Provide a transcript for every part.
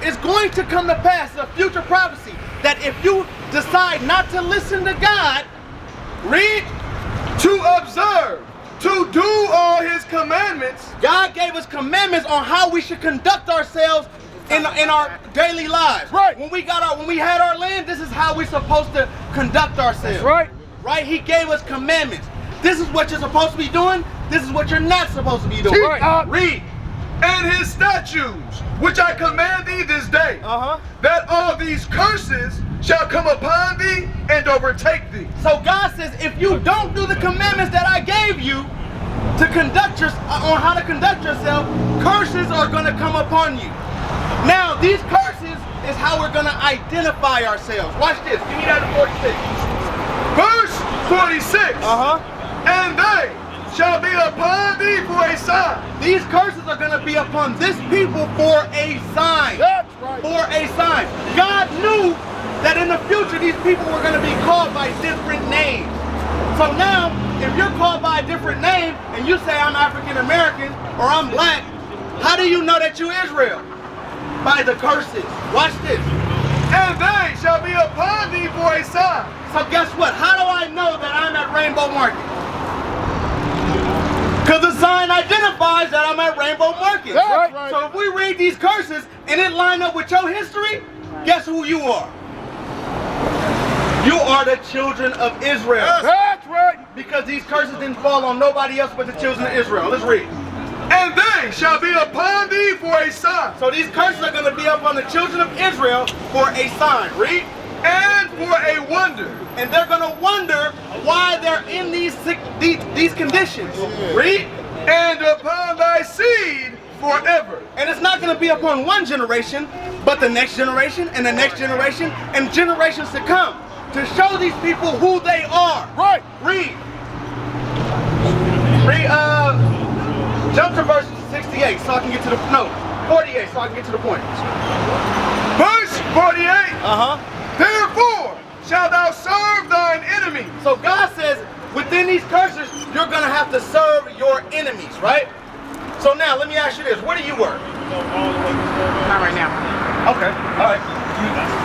it's going to come to pass, a future prophecy, that if you decide not to listen to God, read, to observe, to do all his commandments. God gave us commandments on how we should conduct ourselves in our daily lives. Right. When we had our land, this is how we're supposed to conduct ourselves. That's right. Right? He gave us commandments. This is what you're supposed to be doing. This is what you're not supposed to be doing. Right. Read. And his statutes, which I command thee this day, that all these curses shall come upon thee and overtake thee. So God says, if you don't do the commandments that I gave you to conduct on how to conduct yourself, curses are going to come upon you. Now, these curses is how we're going to identify ourselves. Watch this. Give me that in 46. Verse 46. And they shall be upon thee for a sign. These curses are going to be upon this people for a sign. That's right. For a sign. God knew that in the future these people were going to be called by different names. So now, if you're called by a different name and you say I'm African American or I'm black, how do you know that you're Israel? By the curses. Watch this. And they shall be upon thee for a sign. So guess what? How do I know that I'm at Rainbow Market? Because the sign identifies that I'm at Rainbow Market. That's right. So if we read these curses and it line up with your history, guess who you are? You are the children of Israel. That's right. Because these curses didn't fall on nobody else but the children of Israel. Let's read. And they shall be upon thee for a sign. So these curses are going to be upon the children of Israel for a sign. Read. And for a wonder. And they're going to wonder why they're in these conditions. Read. And upon thy seed forever. And it's not going to be upon one generation, but the next generation and the next generation and generations to come, to show these people who they are. Right. Read. Jump to verse 68 so I can get to the, 48 so I can get to the point. Verse 48. Therefore shalt thou serve thine enemy. So God says, within these curses, you're going to have to serve your enemies, right? So now, let me ask you this. Where do you work? Not right now. Okay, all right.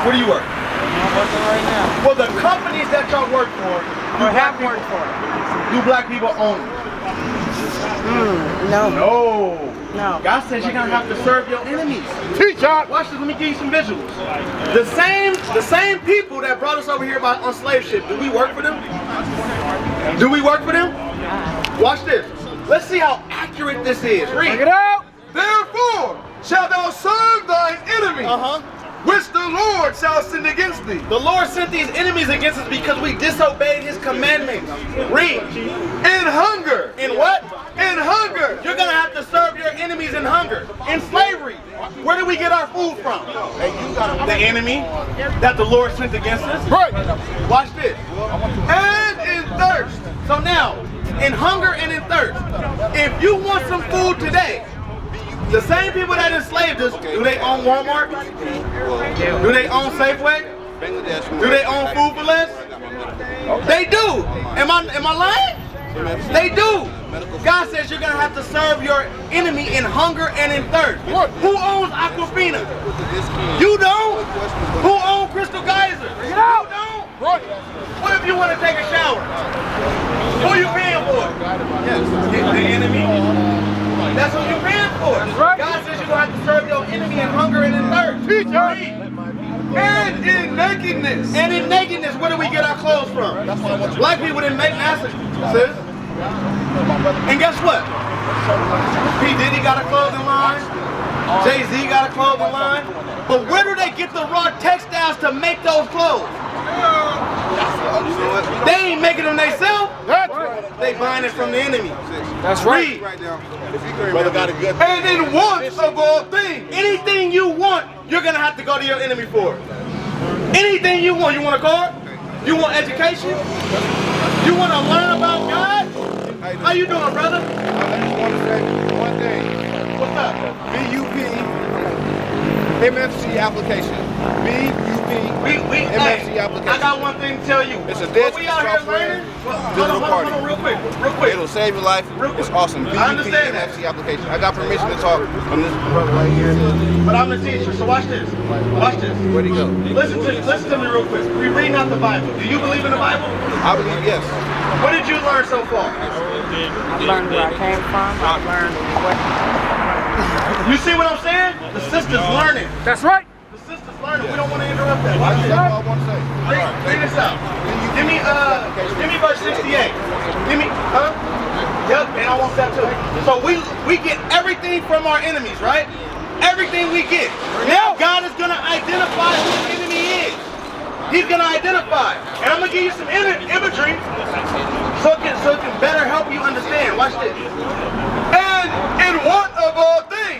Where do you work? I'm working right now. Well, the companies that y'all work for, Or have worked for. do black people own them? No. No. God says you're going to have to serve your enemies. Teach out. Watch this, let me give you some visuals. The same people that brought us over here on slave ship, do we work for them? Do we work for them? Watch this. Let's see how accurate this is. Read. Bring it out. Therefore shalt thou serve thine enemy, which the Lord shall send against thee. The Lord sent these enemies against us because we disobeyed his commandments. Read. In hunger. In what? In hunger. You're going to have to serve your enemies in hunger. In slavery. Where do we get our food from? The enemy that the Lord sent against us. Right. Watch this. And in thirst. So now, in hunger and in thirst, if you want some food today, the same people that enslaved us, do they own Walmart? Do they own Safeway? Do they own Food for Less? They do. Am I lying? They do. God says you're going to have to serve your enemy in hunger and in thirst. Who owns Aquafina? You don't. Who owns Crystal Geyser? You don't. Right. What if you want to take a shower? Who are you paying for? The enemy. That's what you're paying for. Right. God says you're going to have to serve your enemy in hunger and in thirst. And in nakedness. And in nakedness, where do we get our clothes from? Black people didn't make masses, sis. And guess what? P. Diddy got a clothing line. Jay-Z got a clothing line. But where do they get the raw textiles to make those clothes? They ain't making them themselves. That's right. They buying it from the enemy. That's right. And in wants of all things. Anything you want, you're going to have to go to your enemy for. Anything you want. You want a car? You want education? You want to learn about God? How you doing, brother? I just want to say one thing. What's up? BUP MFC application. BUP MFC application. I got one thing to tell you. It's a dead we out here software learning. digital Hold party. on, real quick. It'll save your life. It's awesome. I understand that. MFC application. application. I got permission to talk on this brother right here. But I'm the teacher, so watch this. Watch this. Where'd he go? Listen to me real quick. We reading out the Bible. Do you believe in the Bible? I believe yes. What did you learn so far? I learned where I came from. I learned what. You see what I'm saying? The sister's learning. That's right. The sister's learning. We don't want to interrupt that. Watch That's this. all I want to say. Read this out. Give me verse 68. Give me, Yep, and I want that too. So we get everything from our enemies, right? Everything we get. Now God is gonna identify who the enemy is. He's gonna identify. And I'm gonna give you some imagery so it can better help you understand. Watch this. And in what of all things?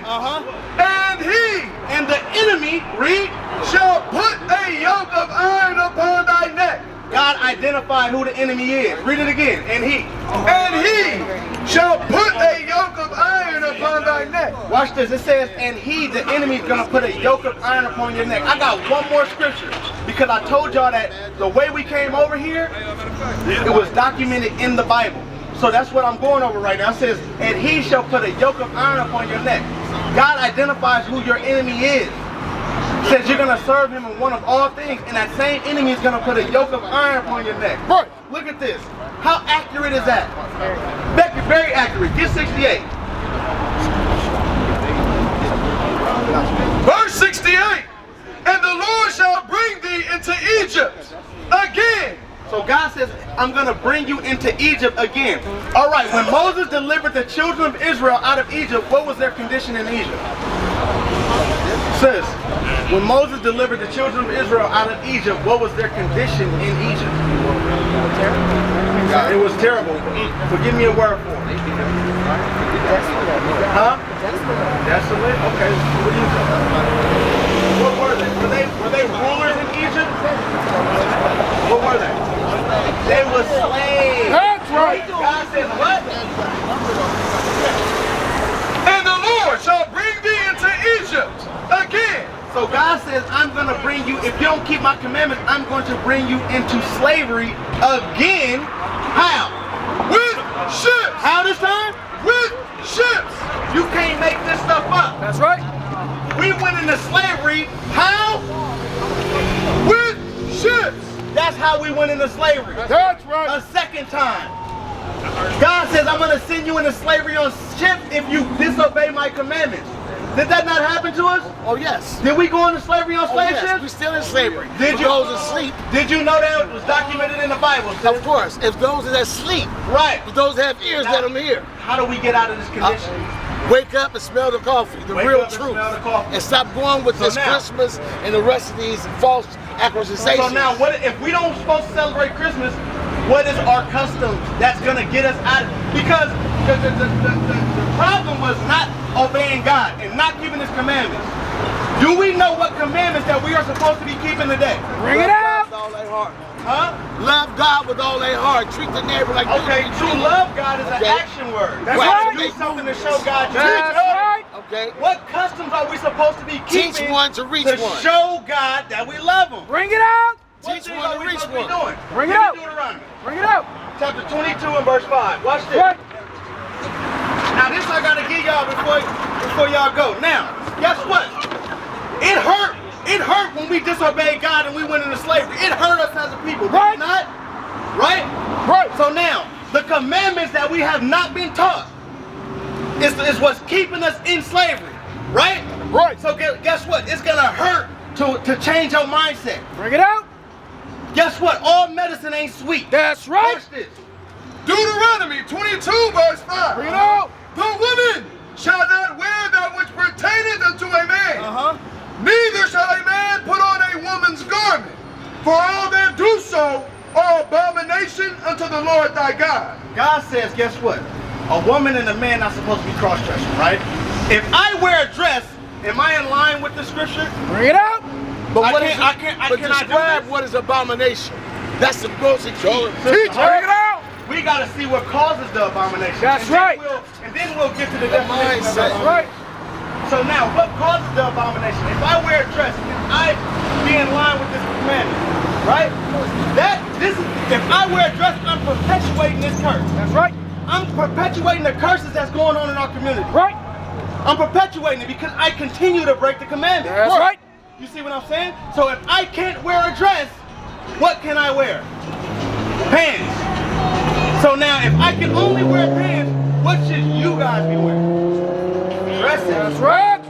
And he And the enemy, read, shall put a yoke of iron upon thy neck. God identified who the enemy is. Read it again. And he shall put a yoke of iron upon thy neck. Watch this. It says, and he, the enemy, is going to put a yoke of iron upon your neck. I got one more scripture because I told y'all that the way we came over here, it was documented in the Bible. So that's what I'm going over right now. It says, and he shall put a yoke of iron upon your neck. God identifies who your enemy is. Says you're going to serve him in one of all things, and that same enemy is going to put a yoke of iron upon your neck. Right. Look at this. How accurate is that? Very accurate. Get 68. Verse 68. And the Lord shall bring thee into Egypt again. So God says, I'm going to bring you into Egypt again. All right, when Moses delivered the children of Israel out of Egypt, what was their condition in Egypt? Sis, when Moses delivered the children of Israel out of Egypt, what was their condition in Egypt? It was terrible. So give me a word for it. Huh? Desolate? Okay. What do you think? What were they? Were they rulers in Egypt? What were they? They were slaves. That's right. God says what? And the Lord shall bring thee into Egypt again. So God says, I'm going to bring you, if you don't keep my commandments, I'm going to bring you into slavery again. How? With ships. How this time? With ships. You can't make this stuff up. That's right. We went into slavery. How? With ships. That's how we went into slavery. That's right. A second time. God says, I'm going to send you into slavery on ships if you disobey my commandments. Did that not happen to us? Oh yes. Did we go into slavery on slave Yes, ships? we're still in slavery. Did For you- those asleep, Did you know that it was documented in the Bible? sis? of course. If those that sleep, Right. if those that have ears, let them hear. How do we get out of this condition? Wake up and smell the coffee, the Wake real up and truth, smell the coffee. and stop going with So this now- Christmas and the rest of these false accusations. So now, what if we don't supposed to celebrate Christmas? What is our custom that's gonna get us out? Because the problem was not obeying God and not keeping His commandments. Do we know what commandments that we are supposed to be keeping today? Bring it out. With all their heart. Huh? Love God with all their heart. Treat the neighbor like Okay, you to treat love God is an Okay. action word. That's We have right. to do something to show God you That's love. right. Okay. What customs are we supposed to be Teach keeping one to reach to one. show God that we love Him? Bring it out. What Teach things one are to we reach supposed to be one. doing? Bring it Give me out. Deuteronomy. Bring it out. Chapter 22 and verse 5. Watch this. What? Now this I gotta give y'all before y'all go. Now, guess what? It hurt. It hurt when we disobeyed God and we went into slavery. It hurt us as a people. Did Right. it not? Right? Right. So now, the commandments that we have not been taught is what's keeping us in slavery. Right? Right. So guess what? It's gonna hurt to change your mindset. Bring it out. Guess what? All medicine ain't sweet. That's right. Watch this. Deuteronomy 22 verse 5. Bring it out. The woman shall not wear that which pertaineth unto a man. Neither shall a man put on a woman's garment. For all that do so are abomination unto the Lord thy God. God says, guess what? A woman and a man not supposed to be cross-dressing, right? If I wear a dress, am I in line with the scripture? Bring it out. But I what can't- is I can't- I but cannot do describe this. what is abomination. That's the most key. Teach. Bring it out. We got to see what causes the abomination. That's And then right. And then we'll get to the definition of mindset. That's it. right. So now, what causes the abomination? If I wear a dress, can I be in line with this commandment? Right? If I wear a dress, I'm perpetuating this curse. That's right. I'm perpetuating the curses that's going on in our community. Right. I'm perpetuating it because I continue to break the commandments. That's right. You see what I'm saying? So if I can't wear a dress, what can I wear? Pants. So now if I can only wear pants, what should you guys be wearing? Dresses. That's right.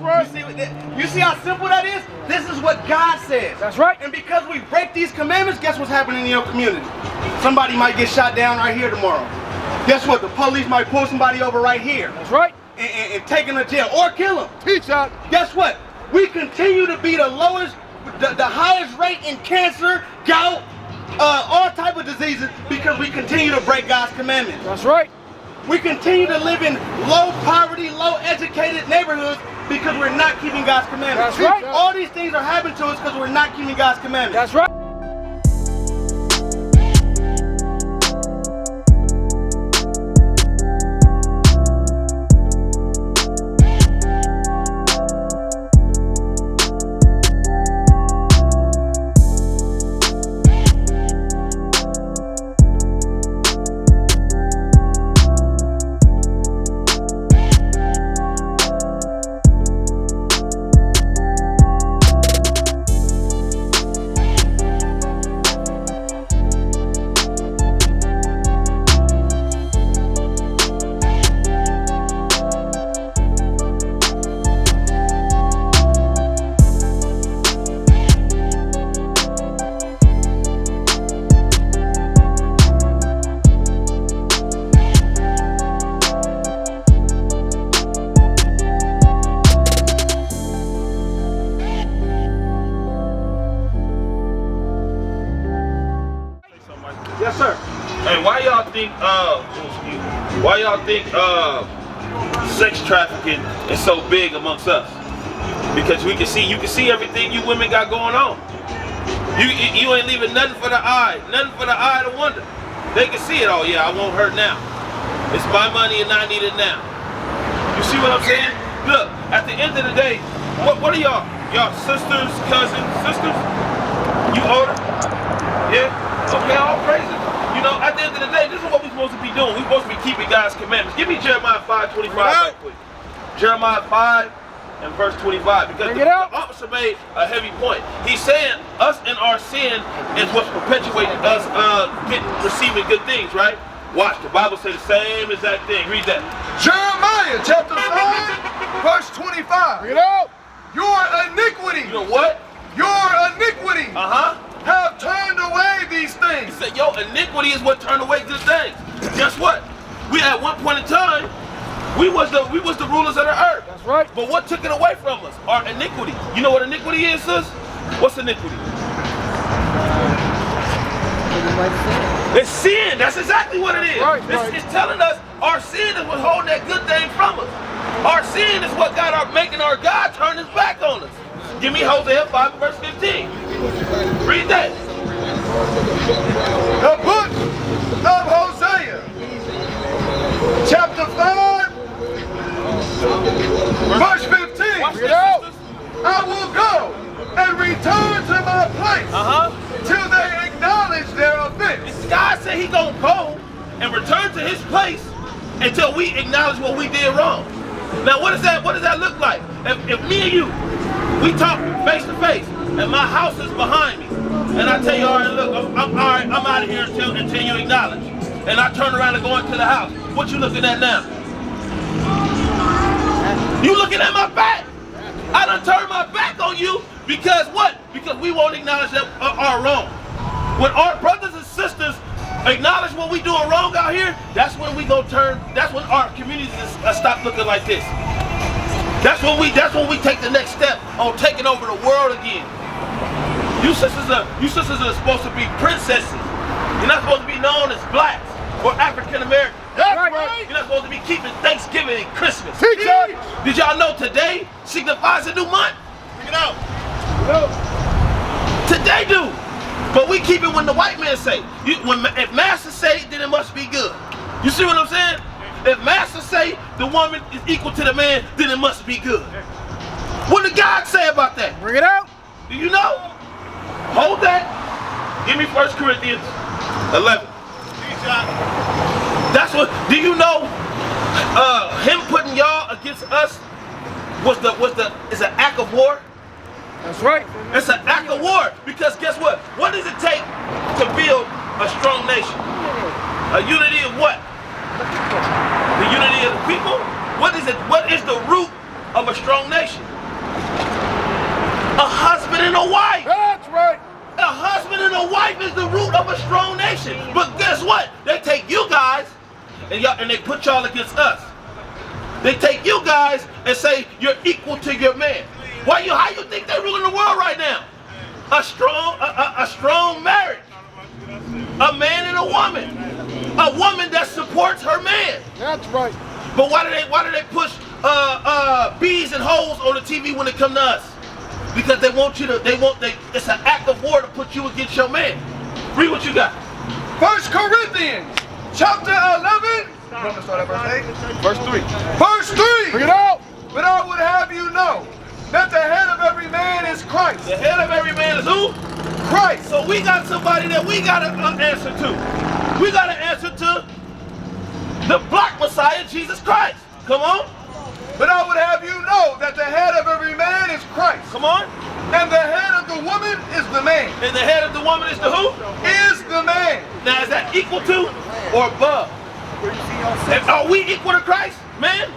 You see how simple that is? This is what God says. That's right. And because we break these commandments, guess what's happening in your community? Somebody might get shot down right here tomorrow. Guess what? The police might pull somebody over right here. That's right. And take them to jail or kill them. Teach that. Guess what? We continue to be the lowest, the highest rate in cancer, gout, all type of diseases because we continue to break God's commandments. That's right. We continue to live in low poverty, low educated neighborhoods because we're not keeping God's commandments. That's right. All these things are happening to us because we're not keeping God's commandments. That's right. Yes, sir. Hey, why y'all think sex trafficking is so big amongst us? Because you can see everything you women got going on. You ain't leaving nothing for the eye to wonder. They can see it. Oh yeah, I want her now. It's my money and I need it now. You see what I'm saying? Look, at the end of the day, what are y'all? Y'all sisters, cousins, sisters? You older? Yeah? Okay, all praises. You know, at the end of the day, this is what we're supposed to be doing. We're supposed to be keeping God's commandments. Give me Jeremiah 5:25 right quick. Jeremiah 5 and verse 25. Because the officer made a heavy point. He's saying us and our sin is what's perpetuating us receiving good things, right? Watch, the Bible says the same exact thing. Read that. Jeremiah chapter 5, verse 25. Bring it out. Your iniquity. You know what? Your iniquity. Have turned away these things. He said, yo, iniquity is what turned away good things. Guess what? We at one point in time, we was the rulers of the earth. That's right. But what took it away from us? Our iniquity. You know what iniquity is, sis? What's iniquity? It's sin. That's exactly what it is. Right, It's telling us our sin is what's holding that good thing from us. Our sin is what making our God turn his back on us. Give me Hosea 5 verse 15. Read that. The book of Hosea, chapter 5, verse 15. Watch Bring it this, out. sisters. I will go and return to my place till they acknowledge their offense. God said he gonna go and return to his place until we acknowledge what we did wrong. Now what does that look like? If me and you, we talk face to face, and my house is behind me, and I tell you, all right, look, I'm all right, I'm out of here until you acknowledge. And I turn around and go into the house. What you looking at now? You looking at my back? I done turned my back on you because what? Because we won't acknowledge that our wrong. When our brothers and sisters acknowledge what we doing wrong out here, that's when we go turn. That's when our communities stop looking like this. That's when we take the next step on taking over the world again. You sisters are supposed to be princesses. You're not supposed to be known as blacks or African Americans. That's right. You're not supposed to be keeping Thanksgiving and Christmas. Teach it. Did y'all know today signifies a new month? Bring it out. Today do. But we keep it when the white man say. If master say, then it must be good. You see what I'm saying? If master say the woman is equal to the man, then it must be good. What did God say about that? Bring it out. Do you know? Hold that. Give me 1 Corinthians 11. That's That's what. Do you know? Him putting y'all against us is an act of war. That's right. It's an act of war because guess what? What does it take to build a strong nation? A unity of what? The unity of the people. What is it? What is the root of a strong nation? A husband and a wife. That's right. A husband and a wife is the root of a strong nation. But guess what? They take you guys and they put y'all against us. They take you guys and say you're equal to your man. How you think they're ruling the world right now? A strong marriage. A man and a woman. A woman that supports her man. That's right. But why do they push bees and holes on the TV when it comes to us? Because they want you to, it's an act of war to put you against your man. Read what you got. 1 Corinthians chapter 11. You want me to start at verse 8? Verse 3. Verse 3. Bring it out. But I would have you know that the head of every man is Christ. The head of every man is who? Christ. So we got somebody that we got to answer to. We got to answer to the black Messiah, Jesus Christ. Come on. But I would have you know that the head of every man is Christ. Come on. And the head of the woman is the man. And the head of the woman is the who? Is the man. Now is that equal to or above? Are we equal to Christ, man?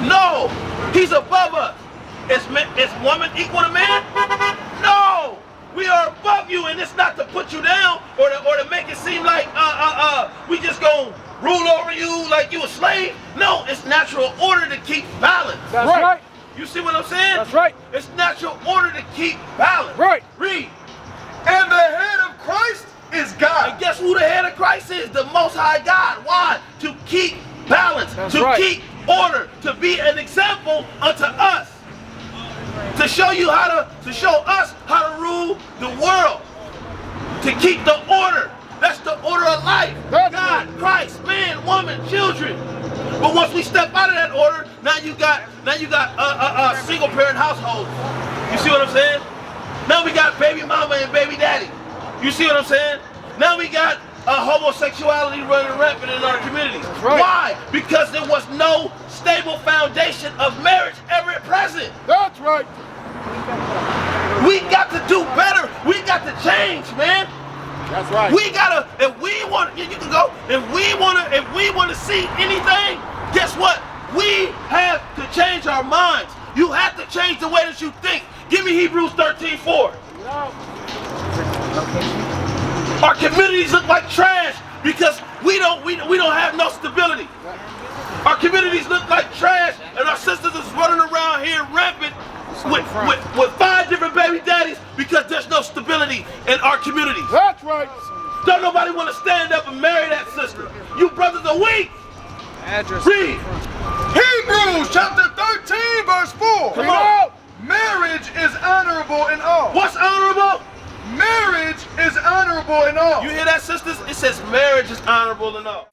No. He's above us. Is woman equal to man? No. We are above you, and it's not to put you down or to make it seem like we just gonna rule over you like you a slave. No, it's natural order to keep balance. That's right. You see what I'm saying? That's right. It's natural order to keep balance. Right. Read. And the head of Christ is God. And guess who the head of Christ is? The Most High God. Why? To keep balance. That's to right. keep order. To be an example unto us. To show you to show us how to rule the world. To keep the order. That's the order of life. That's God, Christ, man, woman, children. But once we step out of that order, now you got single parent households. You see what I'm saying? Now we got baby mama and baby daddy. You see what I'm saying? Now we got homosexuality running rampant in our communities. Right. Why? Because there was no stable foundation of marriage ever present. That's right. We got to do better. We got to change, man. That's right. We gotta, if we want, you can go, if we want to see anything, guess what? We have to change our minds. You have to change the way that you think. Give me Hebrews 13:4. Our communities look like trash because we don't have no stability. Our communities look like trash, and our sisters is running around here rampant with 5 different baby daddies because there's no stability in our communities. That's right. Don't nobody want to stand up and marry that sister. You brothers are weak. Address. Read. Hebrews chapter 13 verse 4. Come on. Marriage is honorable in all. What's honorable? Marriage is honorable in all. You hear that, sisters? It says marriage is honorable in all.